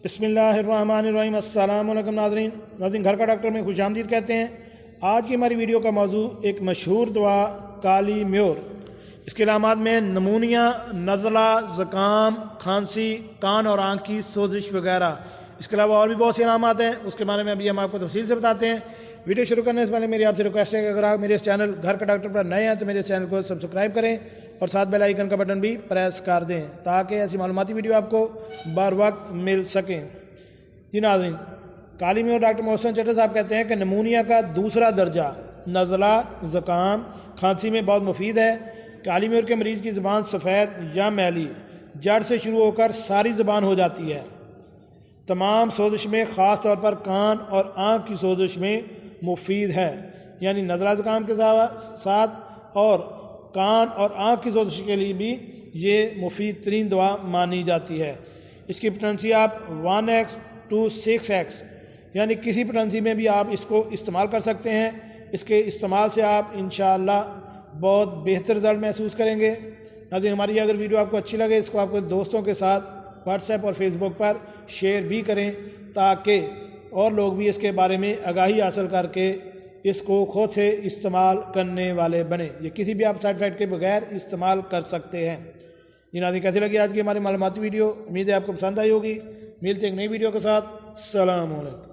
بسم اللہ الرحمن الرحیم۔ السلام علیکم ناظرین، گھر کا ڈاکٹر میں خوش آمدید کہتے ہیں۔ آج کی ہماری ویڈیو کا موضوع ایک مشہور دوا کالی میور، اس کے علامات میں نمونیا، نزلہ، زکام، کھانسی، کان اور آنکھ کی سوزش وغیرہ۔ اس کے علاوہ اور بھی بہت سی علامات ہیں، اس کے بارے میں ابھی ہم آپ کو تفصیل سے بتاتے ہیں۔ ویڈیو شروع کرنے سے پہلے میری آپ سے ریکویسٹ ہے کہ اگر آپ میرے اس چینل گھر کا ڈاکٹر پر نئے ہیں تو میرے اس چینل کو سبسکرائب کریں اور ساتھ بیل آئیکن کا بٹن بھی پریس کر دیں تاکہ ایسی معلوماتی ویڈیو آپ کو بر وقت مل سکیں۔ جی ناظرین، کالی میور ڈاکٹر محسن چٹر صاحب کہتے ہیں کہ نمونیا کا دوسرا درجہ، نزلہ، زکام، کھانسی میں بہت مفید ہے۔ کالی میور کے مریض کی زبان سفید یا میلی جڑ سے شروع ہو کر ساری زبان ہو جاتی ہے۔ تمام سوزش میں، خاص طور پر کان اور آنکھ کی سوزش میں مفید ہے، یعنی نزلہ زکام کے ساتھ اور کان اور آنکھ کی سوزش کے لیے بھی یہ مفید ترین دوا مانی جاتی ہے۔ اس کی پوٹینسی آپ 1x to 6x، یعنی کسی پوٹینسی میں بھی آپ اس کو استعمال کر سکتے ہیں۔ اس کے استعمال سے آپ انشاءاللہ بہت بہتر رزلٹ محسوس کریں گے۔ ناظرین، ہماری اگر ویڈیو آپ کو اچھی لگے، اس کو آپ کے دوستوں کے ساتھ واٹس ایپ اور فیس بک پر شیئر بھی کریں تاکہ اور لوگ بھی اس کے بارے میں آگاہی حاصل کر کے اس کو خود سے استعمال کرنے والے بنیں۔ یہ کسی بھی آپ سائیڈ افیکٹ کے بغیر استعمال کر سکتے ہیں۔ جی ناظرین، کیسی لگی آج کی ہماری معلوماتی ویڈیو؟ امید ہے آپ کو پسند آئی ہوگی۔ ملتے ہیں ایک نئی ویڈیو کے ساتھ۔ السلام علیکم۔